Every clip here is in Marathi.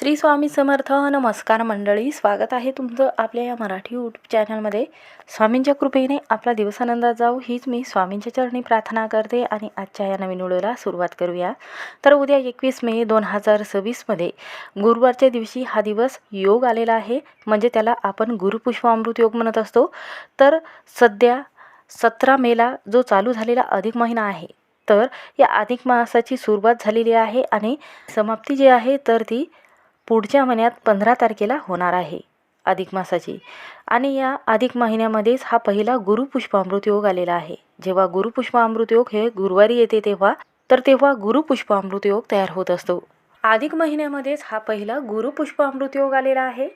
श्री स्वामी समर्थ. नमस्कार मंडळी, स्वागत आहे तुमचं आपल्या या मराठी यूट्यूब चॅनलमध्ये. स्वामींच्या कृपेने आपला दिवस आनंदात जाऊ हीच मी स्वामींच्या चरणी प्रार्थना करते आणि आजच्या या नवीन व्हिडिओला सुरुवात करूया. तर उद्या 21 मे 2026 गुरुवारच्या दिवशी हा दिवस योग आलेला आहे, म्हणजे त्याला आपण गुरुपुष्पामृत योग म्हणत असतो. तर सध्या 17 मेला जो चालू झालेला अधिक महिना आहे, तर या अधिक मासाची सुरुवात झालेली आहे आणि समाप्ती जी आहे तर ती पुढच्या महिन्यात 15 तारखेला होणार आहे अधिक मासाची. आणि या अधिक महिन्यामध्येच हा पहिला गुरुपुष्पामृत योग आलेला आहे. जेव्हा गुरुपुष्पामृत योग हे गुरुवारी येते तेव्हा गुरुपुष्पामृत योग तयार होत असतो. अधिक महिन्यामध्येच हा पहिला गुरुपुष्पामृत योग आलेला आहे.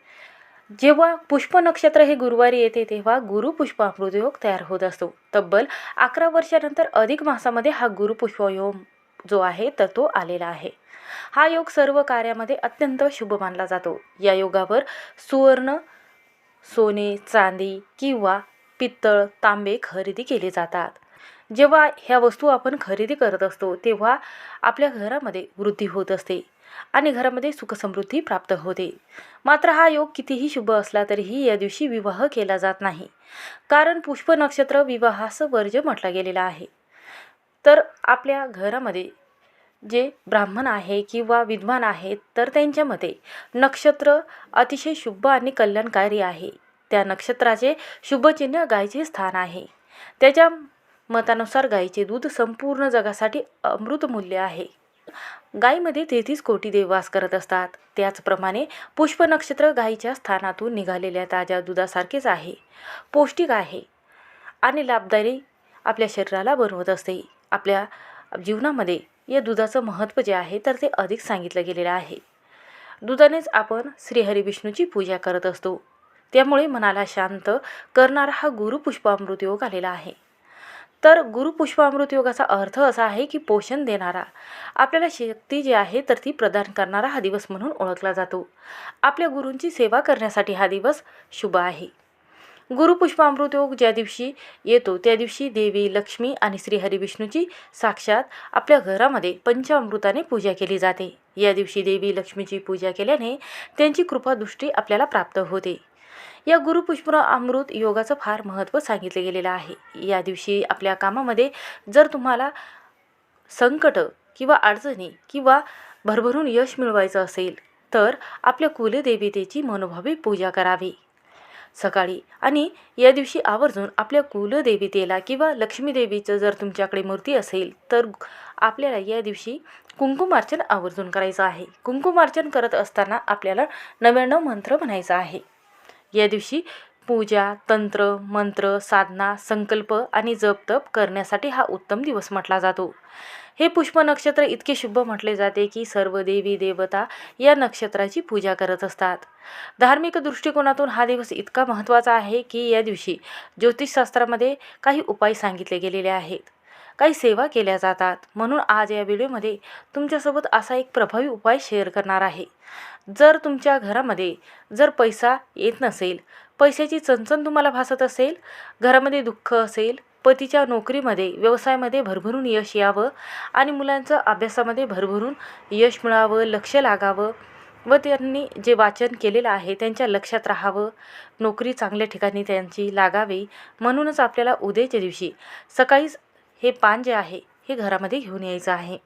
जेव्हा पुष्प नक्षत्र हे गुरुवारी येते तेव्हा गुरुपुष्पामृत योग तयार होत असतो. तब्बल 11 वर्षानंतर अधिक मासामध्ये हा गुरुपुष्प योग जो आहे तर तो आलेला आहे. हा योग सर्व कार्यामध्ये अत्यंत शुभ मानला जातो. या योगावर सुवर्ण, सोने, चांदी किंवा पित्तळ, तांबे खरेदी केले जातात. जेव्हा ह्या वस्तू आपण खरेदी करत असतो तेव्हा आपल्या घरामध्ये वृद्धी होत असते आणि घरामध्ये सुखसमृद्धी प्राप्त होते. मात्र हा योग कितीही शुभ असला तरीही या दिवशी विवाह केला जात नाही, कारण पुष्प नक्षत्र विवाहास वर्ज्य म्हटला गेलेला आहे. तर आपल्या घरामध्ये जे ब्राह्मण आहे किंवा विद्वान आहेत तर त्यांच्या मते नक्षत्र अतिशय शुभ आणि कल्याणकारी आहे. त्या नक्षत्राचे शुभचिन्ह गायीचे स्थान आहे. त्याच्या मतानुसार गायीचे दूध संपूर्ण जगासाठी अमृतमूल्य आहे. गायीमध्ये 33 कोटी देव वास करत असतात. त्याचप्रमाणे पुष्प नक्षत्र गायीच्या स्थानातून निघालेल्या ताज्या दुधासारखेच आहे, पौष्टिक आहे आणि लाभदायी आपल्या शरीराला बनवत असते. आपल्या जीवनामध्ये या दुधाचं महत्त्व जे आहे तर ते अधिक सांगितलं गेलेलं आहे. दुधानेच आपण श्रीहरी विष्णूची पूजा करत असतो. त्यामुळे मनाला शांत करणारा हा गुरुपुष्पामृत योग आलेला आहे. तर गुरुपुष्पामृत योगाचा अर्थ असा आहे की पोषण देणारा, आपल्याला शक्ती जी आहे तर ती प्रदान करणारा हा दिवस म्हणून ओळखला जातो. आपल्या गुरूंची सेवा करण्यासाठी हा दिवस शुभ आहे. गुरुपुष्पामृत योग ज्या दिवशी येतो त्या दिवशी देवी लक्ष्मी आणि श्रीहरी विष्णूची साक्षात आपल्या घरामध्ये पंचामृताने पूजा केली जाते. या दिवशी देवी लक्ष्मीची पूजा केल्याने त्यांची कृपादृष्टी आपल्याला प्राप्त होते. या गुरुपुष्पामृत योगाचं फार महत्त्व सांगितले गेलेलं आहे. या दिवशी आपल्या कामामध्ये जर तुम्हाला संकट किंवा अडचणी किंवा भरभरून यश मिळवायचं असेल तर आपल्या कुलदेवतेची मनोभावे पूजा करावी सकाळी. आणि या दिवशी आवर्जून आपल्या कुलदेवतेला किंवा लक्ष्मीदेवीचं जर तुमच्याकडे मूर्ती असेल तर आपल्याला या दिवशी कुंकुमार्चन आवर्जून करायचं आहे. कुंकुमार्चन करत असताना आपल्याला 99 मंत्र म्हणायचा आहे. या दिवशी पूजा, तंत्र, मंत्र, साधना, संकल्प आणि जप-तप करण्यासाठी हा उत्तम दिवस म्हटला जातो. हे पुष्प नक्षत्र इतके शुभ म्हटले जाते की सर्व देवी देवता या नक्षत्राची पूजा करत असतात. धार्मिक दृष्टिकोनातून हा दिवस इतका महत्त्वाचा आहे की या दिवशी ज्योतिषशास्त्रामध्ये काही उपाय सांगितले गेलेले आहेत, काही सेवा केल्या जातात. म्हणून आज या व्हिडिओमध्ये तुमच्यासोबत असा एक प्रभावी उपाय शेअर करणार आहे. जर तुमच्या घरामध्ये जर पैसा येत नसेल, पैशाची चणचण तुम्हाला भासत असेल, घरामध्ये दुःख असेल, पतीच्या नोकरीमध्ये व्यवसायामध्ये भरभरून यश यावं आणि मुलांचं अभ्यासामध्ये भरभरून यश मिळावं, लक्ष लागावं व त्यांनी जे वाचन केलेलं आहे त्यांच्या लक्षात राहावं, नोकरी चांगल्या ठिकाणी त्यांची लागावी, म्हणूनच आपल्याला उद्याच्या दिवशी सकाळीच हे पान जे आहे हे घरामध्ये घेऊन यायचं आहे.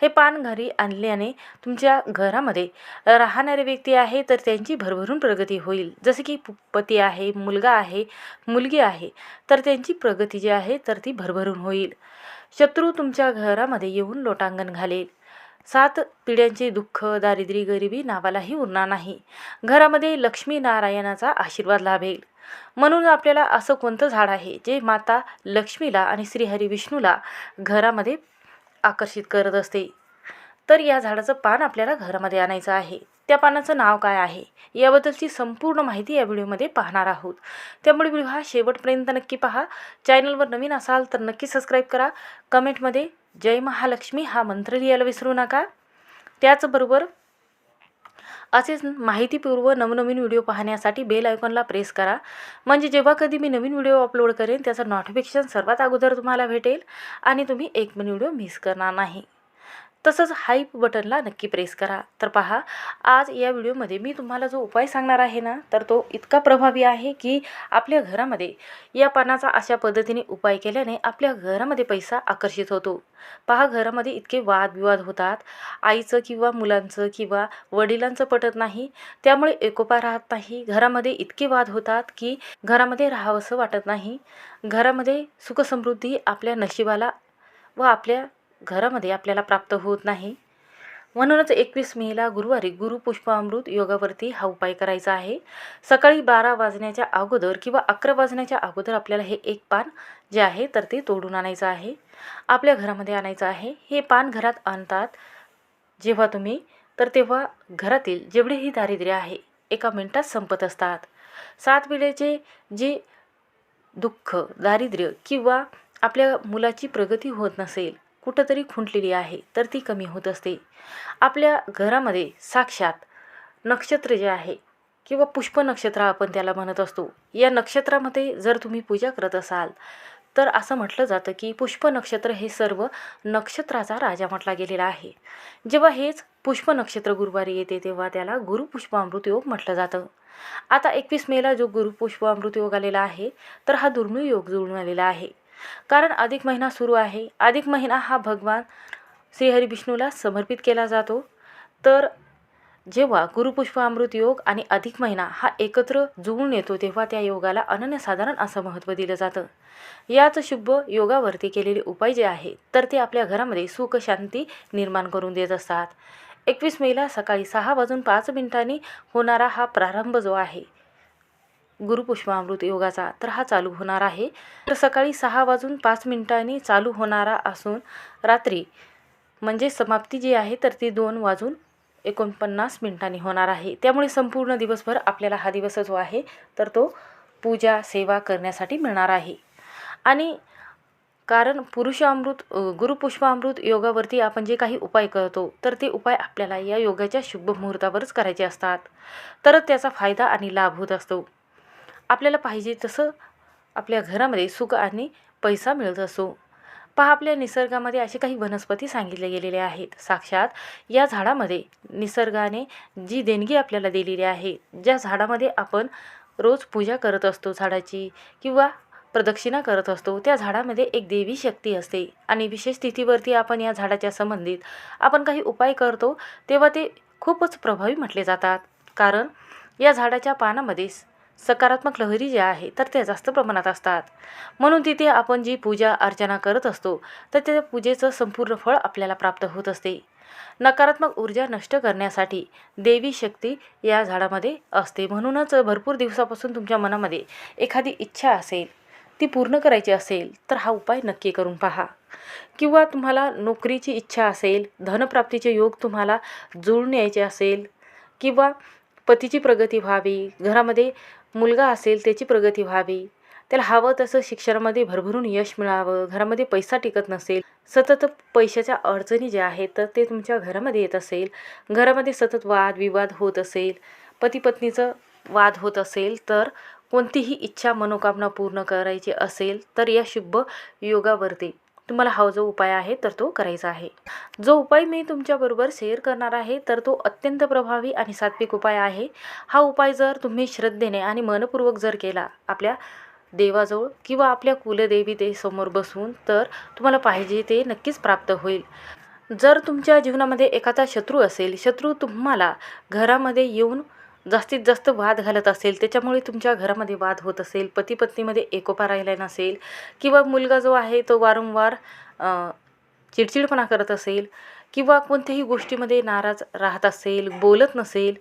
हे पान घरी आणल्याने तुमच्या घरामध्ये राहणारे व्यक्ती आहे तर त्यांची भरभरून प्रगती होईल. जसे की पती आहे, मुलगा आहे, मुलगी आहे तर त्यांची प्रगती जी आहे तर ती भरभरून होईल. शत्रू तुमच्या घरामध्ये येऊन लोटांगण घालेल. 7 पिढ्यांचे दुःख, दारिद्र्य, गरिबी नावालाही उरणार नाही. घरामध्ये लक्ष्मी नारायणाचा आशीर्वाद लाभेल. म्हणून आपल्याला असं कोणतं झाड आहे जे माता लक्ष्मीला आणि श्रीहरी विष्णूला घरामध्ये आकर्षित करत असते, तर या झाडाचं पान आपल्याला घरामध्ये आणायचं आहे. त्या पानाचं नाव काय आहे याबद्दलची संपूर्ण माहिती या व्हिडिओमध्ये पाहणार आहोत. त्यामुळे व्हिडिओ हा शेवटपर्यंत नक्की पहा. चॅनलवर नवीन असाल तर नक्की सबस्क्राईब करा. कमेंटमध्ये जय महालक्ष्मी हा मंत्र लिहायला विसरू नका. त्याचबरोबर असेच माहितीपूर्व नवनवीन व्हिडिओ पाहण्यासाठी बेल आयकॉनला प्रेस करा, म्हणजे जेव्हा कधी मी नवीन व्हिडिओ अपलोड करेन त्याचं नोटिफिकेशन सर्वात अगोदर तुम्हाला भेटेल आणि तुम्ही एक पण व्हिडिओ मिस करणार नाही. तसंच हाईप बटनला नक्की प्रेस करा. तर पहा, आज या व्हिडिओमध्ये मी तुम्हाला जो उपाय सांगणार आहे ना, तर तो इतका प्रभावी आहे की आपल्या घरामध्ये या पानाचा अशा पद्धतीने उपाय केल्याने आपल्या घरामध्ये पैसा आकर्षित होतो. पहा, घरामध्ये इतके वादविवाद होतात, आईचं किंवा मुलांचं किंवा वडिलांचं पटत नाही, त्यामुळे एकोपा राहत नाही. घरामध्ये इतके वाद होतात की घरामध्ये राहावंसं वाटत नाही. घरामध्ये सुखसमृद्धी आपल्या नशिबाला व आपल्या घरामध्ये आपल्याला प्राप्त होत नाही. म्हणूनच 21 मेला गुरुवारी गुरुपुष्पामृत योगावरती हा उपाय करायचा आहे. सकाळी 12 वाजण्याच्या अगोदर किंवा 11 वाजण्याच्या अगोदर आपल्याला हे एक पान जे आहे तर ते तोडून आणायचं आहे, आपल्या घरामध्ये आणायचं आहे. हे पान घरात आणतात जेव्हा तुम्ही, तर तेव्हा घरातील जेवढेही दारिद्र्य आहे एका मिनिटात संपत असतात. 7 वेळेचे जे दुःख, दारिद्र्य किंवा आपल्या मुलाची प्रगती होत नसेल, कुठंतरी खुंटलेली आहे, तर ती कमी होत असते. आपल्या घरामध्ये साक्षात नक्षत्र जे आहे किंवा पुष्प नक्षत्र आपण त्याला म्हणत असतो, या नक्षत्रामध्ये जर तुम्ही पूजा करत असाल तर असं म्हटलं जातं की पुष्प नक्षत्र हे सर्व नक्षत्राचा राजा म्हटला गेलेला आहे. जेव्हा हेच पुष्प नक्षत्र गुरुवारी येते तेव्हा त्याला गुरुपुष्पामृत योग म्हटलं जातं. आता 21 मेला जो गुरुपुष्पामृत योग आलेला आहे, तर हा दुर्मिळ योग जुळून आलेला आहे. कारण अधिक महिना सुरू आहे. अधिक महिना हा भगवान श्रीहरी विष्णूला समर्पित केला जातो. तर जेव्हा गुरुपुष्पामृत योग आणि अधिक महिना हा एकत्र जुळून येतो तेव्हा त्या योगाला अनन्यसाधारण असं महत्त्व दिलं जातं. याच शुभ योगावरती केलेले उपाय जे आहे तर ते आपल्या घरामध्ये सुख शांती निर्माण करून देत असतात. 21 मेला सकाळी 6:05 होणारा हा प्रारंभ जो आहे गुरुपुष्पामृत योगाचा, तर हा चालू होणार आहे. तर सकाळी 6:05 चालू होणारा असून रात्री म्हणजे समाप्ती जी आहे तर ती 2:49 होणार आहे. त्यामुळे संपूर्ण दिवसभर आपल्याला हा दिवस जो आहे तर तो पूजा सेवा करण्यासाठी मिळणार आहे. आणि कारण गुरुपुष्पामृत योगावरती आपण जे काही उपाय करतो तर ते उपाय आपल्याला या योगाच्या शुभ मुहूर्तावरच करायचे असतात, तरच त्याचा फायदा आणि लाभ होत असतो. आपल्याला पाहिजे तसं आपल्या घरामध्ये सुख आणि पैसा मिळत असतो. पहा, आपल्या निसर्गामध्ये असे काही वनस्पती सांगितले गेलेले आहेत. साक्षात या झाडामध्ये निसर्गाने जी देणगी आपल्याला दिलेली आहे, ज्या झाडामध्ये आपण रोज पूजा करत असतो झाडाची किंवा प्रदक्षिणा करत असतो, त्या झाडामध्ये एक देवी शक्ती असते. आणि विशेष तिथीवरती आपण या झाडाच्या संबंधित आपण काही उपाय करतो तेव्हा ते खूपच प्रभावी म्हटले जातात. कारण या झाडाच्या पानामध्ये सकारात्मक लहरी ज्या आहे तर त्या जास्त प्रमाणात असतात. म्हणून तिथे आपण जी पूजा अर्चना करत असतो तर त्या पूजेचं संपूर्ण फळ आपल्याला प्राप्त होत असते. नकारात्मक ऊर्जा नष्ट करण्यासाठी देवी शक्ती या झाडामध्ये असते. म्हणूनच भरपूर दिवसापासून तुमच्या मनामध्ये एखादी इच्छा असेल, ती पूर्ण करायची असेल तर हा उपाय नक्की करून पहा. किंवा तुम्हाला नोकरीची इच्छा असेल, धनप्राप्तीचे योग तुम्हाला जुळून यायचे असेल, किंवा पतीची प्रगती व्हावी, घरामध्ये मुलगा असेल त्याची प्रगती व्हावी, त्याला हवं तसं शिक्षणामध्ये भरभरून यश मिळावं, घरामध्ये पैसा टिकत नसेल, सतत पैशाच्या अडचणी ज्या आहेत तर ते तुमच्या घरामध्ये येत असेल, घरामध्ये सतत वादविवाद होत असेल, पती पत्नीचं वाद होत असेल, तर कोणतीही इच्छा मनोकामना पूर्ण करायची असेल तर या शुभ योगावरती तुम्हाला हा जो उपाय आहे तर तो करायचा आहे. जो उपाय मी तुमच्याबरोबर शेअर करणार आहे तर तो अत्यंत प्रभावी आणि सात्विक उपाय आहे. हा उपाय जर तुम्ही श्रद्धेने आणि मनपूर्वक जर केला आपल्या देवाजवळ किंवा आपल्या कुलदेवीतेसमोर बसून, तर तुम्हाला पाहिजे ते नक्कीच प्राप्त होईल. जर तुमच्या जीवनामध्ये एखादा शत्रू असेल, शत्रू तुम्हाला घरामध्ये येऊन जास्तीत जास्त वाद घालत असेल, त्याच्यामुळे तुमच्या घरामध्ये वाद होत असेल, पती पत्नीमध्ये एकोपा राहिला नसेल, किंवा मुलगा जो आहे तो वारंवार चिडचिडपणा करत असेल, किंवा कोणत्याही गोष्टीमध्ये नाराज राहत असेल, बोलत नसेल,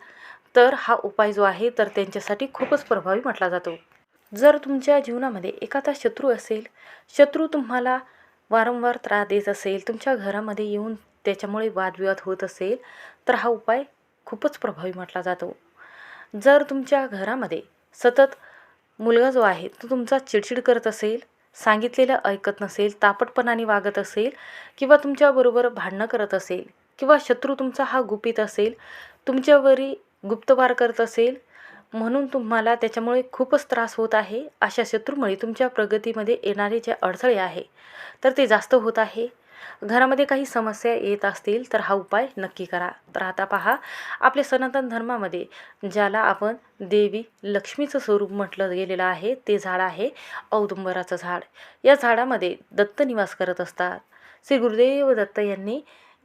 तर हा उपाय जो आहे तर त्यांच्यासाठी खूपच प्रभावी म्हटला जातो. जर तुमच्या जीवनामध्ये एखादा शत्रू असेल, शत्रू तुम्हाला वारंवार त्रास देत असेल, तुमच्या घरामध्ये येऊन त्याच्यामुळे वादविवाद होत असेल, तर हा उपाय खूपच प्रभावी म्हटला जातो. जर तुमच्या घरामध्ये सतत मुलगा जो आहे तो तुमचा चिडचिड करत असेल, सांगितलेलं ऐकत नसेल, तापटपणाने वागत असेल, किंवा तुमच्याबरोबर भांडणं करत असेल, किंवा शत्रू तुमचा हा गुपित असेल, तुमच्यावरी गुप्तवार करत असेल, म्हणून तुम्हाला त्याच्यामुळे खूपच त्रास होत आहे, अशा शत्रूमुळे तुमच्या प्रगतीमध्ये येणारे जे अडथळे आहे तर ते जास्त होत आहे. घरामध्ये काही समस्या येत असतील तर हा उपाय नक्की करा. तर आता पहा, आपल्या सनातन धर्मामध्ये ज्याला आपण देवी लक्ष्मीचं स्वरूप म्हटलं गेलेलं आहे ते झाड आहे औदुंबराचं झाड. या झाडामध्ये दत्त निवास करत असतात. श्री गुरुदेव दत्त यांनी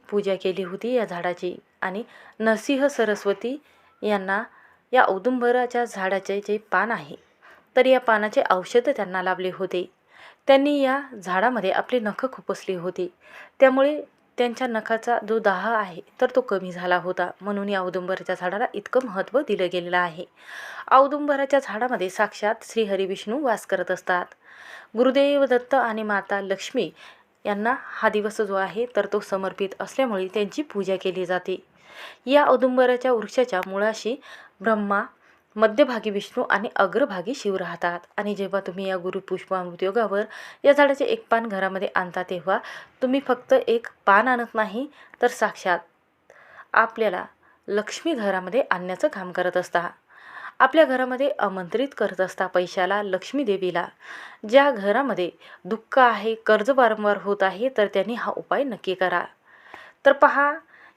पूजा केली होती या झाडाची आणि नरसिंह सरस्वती यांना या औदुंबराच्या झाडाचे जे पान आहे तर या पानाचे औषध त्यांना लाभले होते. त्यांनी या झाडामध्ये आपले नख खुपसली होती, त्यामुळे त्यांच्या नखाचा जो दाह आहे तर तो कमी झाला होता. म्हणून या औदुंबराच्या झाडाला इतकं महत्त्व दिलं गेलेलं आहे. औदुंबराच्या झाडामध्ये साक्षात श्री हरिविष्णू वास करत असतात. गुरुदेव दत्त आणि माता लक्ष्मी यांना हा दिवस जो आहे तर तो समर्पित असल्यामुळे त्यांची पूजा केली जाते. या औदुंबराच्या वृक्षाच्या मुळाशी ब्रह्मा, मध्यभागी विष्णू आणि अग्रभागी शिव राहतात. आणि जेव्हा तुम्ही या गुरुपुष्पामृत योगावर या झाडाचे एक पान घरामध्ये आणता तेव्हा तुम्ही फक्त एक पान आणत नाही तर साक्षात आपल्याला लक्ष्मी घरामध्ये आणण्याचं काम करत असता. आपल्या घरामध्ये आमंत्रित करत असता पैशाला, लक्ष्मी देवीला. ज्या घरामध्ये दुःख आहे, कर्ज वारंवार होत आहे तर त्यांनी हा उपाय नक्की करा. तर पहा,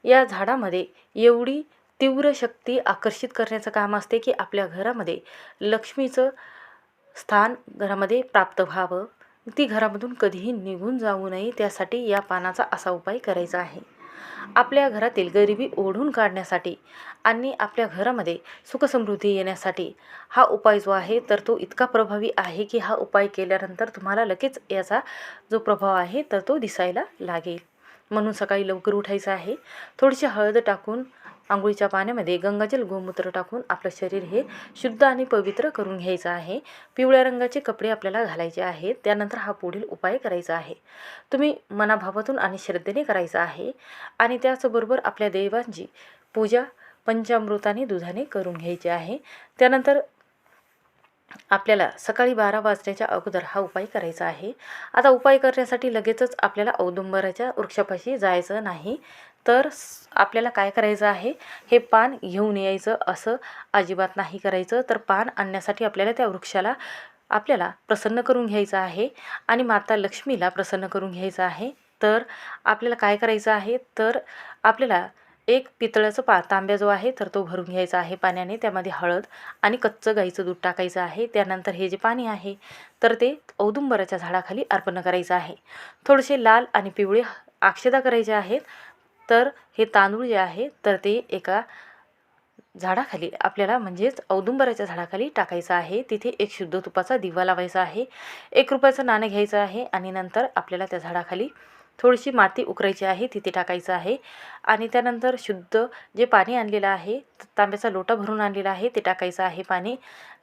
या झाडामध्ये एवढी तीव्र शक्ती आकर्षित करण्याचं काम असते की आपल्या घरामध्ये लक्ष्मीचं स्थान घरामध्ये प्राप्त व्हावं, ती घरामधून कधीही निघून जाऊ नये, त्यासाठी या पानाचा असा उपाय करायचा आहे. आपल्या घरातील गरिबी ओढून काढण्यासाठी आणि आपल्या घरामध्ये सुखसमृद्धी येण्यासाठी हा उपाय जो आहे तर तो इतका प्रभावी आहे की हा उपाय केल्यानंतर तुम्हाला लगेच याचा जो प्रभाव आहे तर तो दिसायला लागेल. म्हणून सकाळी लवकर उठायचं आहे. थोडीशी हळद टाकून आंघोळीच्या पाण्यामध्ये गंगाजल गोमूत्र टाकून आपलं शरीर हे शुद्ध आणि पवित्र करून घ्यायचं आहे. पिवळ्या रंगाचे कपडे आपल्याला घालायचे आहेत. त्यानंतर हा पुढील उपाय करायचा आहे. तुम्ही मनाभावातून आणि श्रद्धेने करायचा आहे. आणि त्याचबरोबर आपल्या देवांची पूजा पंचामृताने दुधाने करून घ्यायची आहे. त्यानंतर आपल्याला सकाळी 12 वाजण्याच्या अगोदर हा उपाय करायचा आहे. आता उपाय करण्यासाठी लगेचच आपल्याला औदुंबराच्या वृक्षापाशी जायचं नाही, तर आपल्याला काय करायचं आहे, हे पान घेऊन यायचं असं अजिबात नाही करायचं. तर पान आणण्यासाठी आपल्याला त्या वृक्षाला आपल्याला प्रसन्न करून घ्यायचं आहे आणि माता लक्ष्मीला प्रसन्न करून घ्यायचं आहे. तर आपल्याला काय करायचं आहे, तर आपल्याला एक पितळाचं तांब्या जो आहे तर तो भरून घ्यायचा आहे पाण्याने. त्यामध्ये हळद आणि कच्चं गाईचं दूध टाकायचं आहे. त्यानंतर हे जे पाणी आहे तर ते औदुंबराच्या झाडाखाली अर्पण करायचं आहे. थोडेसे लाल आणि पिवळे अक्षता करायचे आहेत. तर हे तांदूळ जे आहे तर ते एका झाडाखाली आपल्याला म्हणजेच औदुंबराच्या झाडाखाली टाकायचं आहे. तिथे एक शुद्ध तुपाचा दिवा लावायचा आहे. 1 रुपयाचं नाणं घ्यायचं आहे आणि नंतर आपल्याला त्या झाडाखाली थोडीशी माती उकरायची आहे, तिथे टाकायचं आहे. आणि त्यानंतर शुद्ध जे पाणी आणलेलं आहे, तांब्याचा लोटा भरून आणलेला आहे, ते टाकायचं आहे पाणी.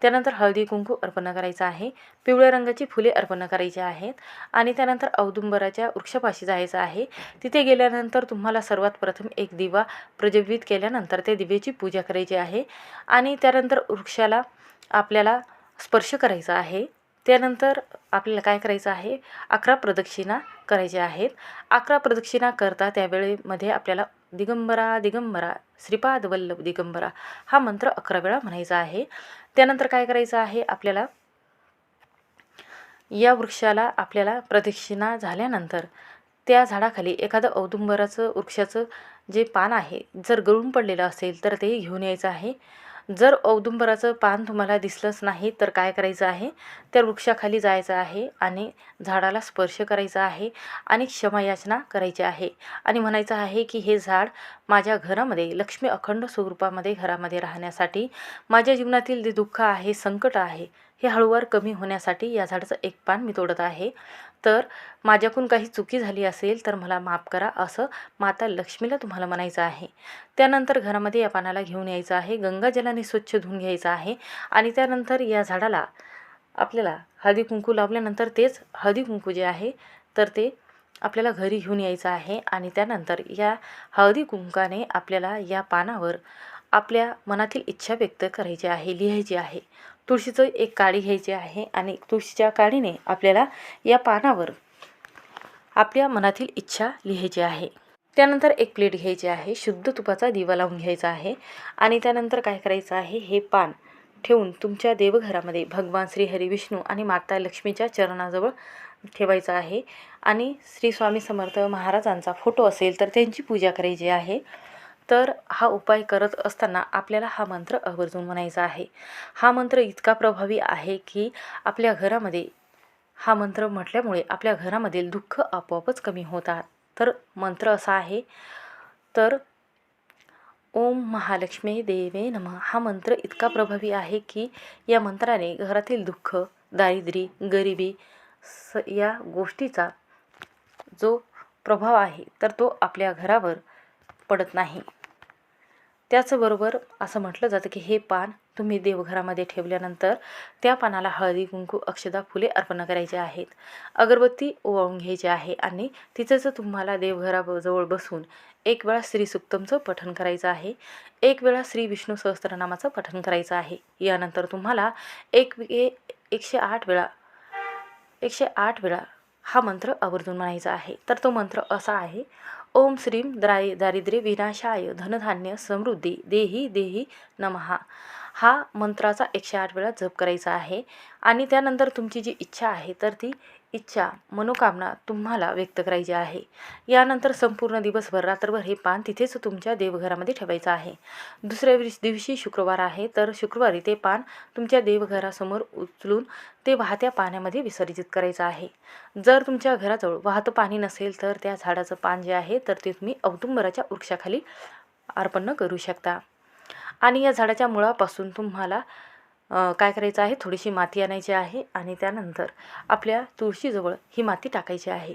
त्यानंतर हळदी कुंकू अर्पण करायचं आहे. पिवळ्या रंगाची फुले अर्पण करायची आहेत. आणि त्यानंतर औदुंबराच्या वृक्षापाशी जायचं आहे. तिथे गेल्यानंतर तुम्हाला सर्वात प्रथम एक दिवा प्रज्वलित केल्यानंतर त्या दिव्याची पूजा करायची आहे. आणि त्यानंतर वृक्षाला आपल्याला स्पर्श करायचा आहे. त्यानंतर आपल्याला काय करायचं आहे, 11 प्रदक्षिणा करायच्या आहेत. 11 प्रदक्षिणा करता त्यावेळेमध्ये आपल्याला दिगंबरा दिगंबरा श्रीपाद वल्लभ दिगंबरा हा मंत्र 11 वेळा म्हणायचा आहे. त्यानंतर काय करायचं आहे, आपल्याला या वृक्षाला आपल्याला प्रदक्षिणा झाल्यानंतर त्या झाडाखाली एखादं औदुंबराचं वृक्षाचं जे पान आहे जर गळून पडलेलं असेल तर ते घेऊन यायचं आहे. जर औदुंबराचं पान तुम्हाला दिसलंच नाही तर काय करायचं आहे, त्या वृक्षाखाली जायचं आहे आणि झाडाला स्पर्श करायचा आहे आणि क्षमायाचना करायची आहे आणि म्हणायचं आहे की हे झाड माझ्या घरामध्ये लक्ष्मी अखंड स्वरूपामध्ये घरामध्ये राहण्यासाठी, माझ्या जीवनातील जे दुःख आहे, संकट आहे, हे हळूवार कमी होण्यासाठी या झाडाचं एक पान मी तोडत आहे. तर माझ्याकडून काही चुकी झाली असेल तर मला माफ करा असं माता लक्ष्मीला तुम्हाला म्हणायचं आहे. त्यानंतर घरामध्ये या पानाला घेऊन यायचं आहे. गंगाजलाने स्वच्छ धुवून घ्यायचं आहे आणि त्यानंतर या झाडाला आपल्याला हळदी कुंकू लावल्यानंतर तेच हळदी कुंकू जे आहे तर ते आपल्याला घरी घेऊन यायचं आहे. आणि त्यानंतर या हळदी कुंकाने आपल्याला या पानावर आपल्या मनातील इच्छा व्यक्त करायची आहे, लिहायची आहे. तुळशीचं एक काडी घ्यायची आहे आणि तुळशीच्या काडीने आपल्याला या पानावर आपल्या मनातील इच्छा लिहायची आहे. त्यानंतर एक प्लेट घ्यायची आहे, शुद्ध तुपाचा दिवा लावून घ्यायचा आहे. आणि त्यानंतर काय करायचं आहे, हे पान ठेवून तुमच्या देवघरामध्ये भगवान श्री हरी विष्णू आणि माता लक्ष्मीच्या चरणाजवळ ठेवायचा आहे आणि श्री स्वामी समर्थ महाराजांचा फोटो असेल तर त्यांची पूजा करायची आहे। तर हा उपाय करत असताना आपल्याला हा मंत्र आवर्जून म्हणायचा आहे। हा मंत्र इतका प्रभावी आहे की आपल्या घरामध्ये हा मंत्र म्हटल्यामुळे आपल्या घरामधील दुःख आपोआपच कमी होतात। तर मंत्र असा आहे, तर ओम महालक्ष्मी देवे नमः हा मंत्र इतका प्रभावी आहे की या मंत्राने घरातील दुःख, दारिद्र्य, गरिबी या गोष्टीचा जो प्रभाव आहे तर तो आपल्या घरावर पडत नाही। त्याचबरोबर असं म्हटलं जातं की हे पान तुम्ही देवघरामध्ये ठेवल्यानंतर त्या पानाला हळदी, कुंकू, अक्षता, फुले अर्पण करायचे आहेत। अगरबत्ती ओवाळून घ्यायची आहे आणि तिथंच तुम्हाला देवघराजवळ बसून एक वेळा श्री सुक्तमचं पठण करायचं आहे, एक वेळा श्री विष्णू सहस्त्रनामाचं पठण करायचं आहे। यानंतर तुम्हाला 108 वेळा हा मंत्र आवर्जून म्हणायचा आहे। तर तो मंत्र असा आहे, ओम श्रीम दारिद्र्य विनाशाय धनधान्य समृद्धी देही देही नमः। हा मंत्राचा 108 वेळा जप करायचा आहे आणि त्यानंतर तुमची जी इच्छा आहे तर ती इच्छा मनोकामना तुम्हाला व्यक्त करायची आहे। यानंतर संपूर्ण दिवसभर रात्रभर हे पान तिथेच तुमच्या देवघरामध्ये ठेवायचं आहे। दुसऱ्या दिवशी शुक्रवार आहे तर शुक्रवारी ते पान तुमच्या देवघरासमोर उचलून ते वाहत्या पाण्यामध्ये विसर्जित करायचं आहे। जर तुमच्या घराजवळ वाहतं पाणी नसेल तर त्या झाडाचं पान जे आहे तर ते तुम्ही औदुंबराच्या वृक्षाखाली अर्पण करू शकता। आणि या झाडाच्या मुळापासून तुम्हाला काय करायचं आहे, थोडीशी माती आणायची आहे आणि त्यानंतर आपल्या तुळशीजवळ ही माती टाकायची आहे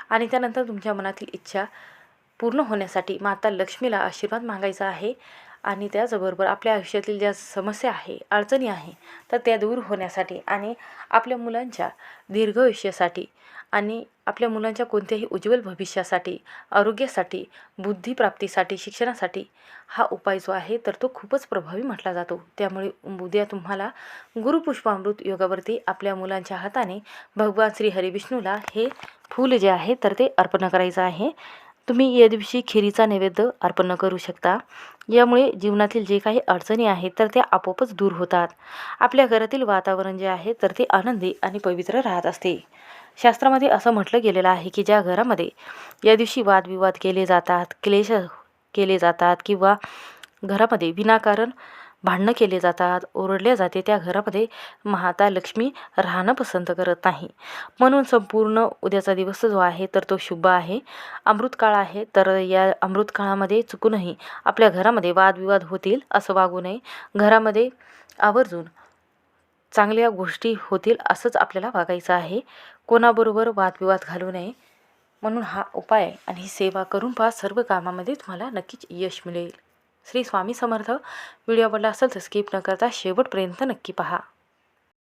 आणि त्यानंतर तुमच्या मनातील इच्छा पूर्ण होण्यासाठी माता लक्ष्मीला आशीर्वाद मागायचा आहे आणि त्याचबरोबर आपल्या आयुष्यातील ज्या समस्या आहे, अडचणी आहे तर त्या दूर होण्यासाठी आणि आपल्या मुलांच्या दीर्घायुष्यासाठी आणि आपल्या मुलांच्या कोणत्याही उज्ज्वल भविष्यासाठी, आरोग्यासाठी, बुद्धिप्राप्तीसाठी, शिक्षणासाठी हा उपाय जो आहे तर तो खूपच प्रभावी म्हटला जातो। त्यामुळे उद्या तुम्हाला गुरुपुष्पामृत योगावरती आपल्या मुलांच्या हाताने भगवान श्री हरिविष्णूला हे फूल जे आहे तर ते अर्पण करायचं आहे। तुम्ही या दिवशी खिरीचा नैवेद्य अर्पण करू शकता। यामुळे जीवनातील जे काही अडचणी आहेत तर त्या आपोआपच दूर होतात। आपल्या घरातील वातावरण जे आहे तर ते आनंदी आणि पवित्र राहत असते। शास्त्रामध्ये असं म्हटलं गेलेलं आहे की ज्या घरामध्ये या दिवशी वादविवाद केले जातात, क्लेश केले जातात किंवा घरामध्ये विनाकारण भांडणं केले जातात, ओरडले जाते, त्या घरामध्ये माता लक्ष्मी राहणं पसंत करत नाही। म्हणून संपूर्ण उद्याचा दिवस जो आहे तर तो शुभ आहे, अमृतकाळ आहे। तर या अमृतकाळामध्ये चुकूनही आपल्या घरामध्ये वादविवाद होतील असं वागू नये। घरामध्ये आवर्जून चांगल्या गोष्टी होतील असंच आपल्याला वागायचं आहे, कोणाबरोबर वादविवाद घालू नये। म्हणून हा उपाय आणि ही सेवा करून पहा, सर्व कामामध्ये तुम्हाला नक्कीच यश मिळेल। श्री स्वामी समर्थ। व्हिडिओ आवडला असेल तर स्किप न करता शेवटपर्यंत नक्की पहा।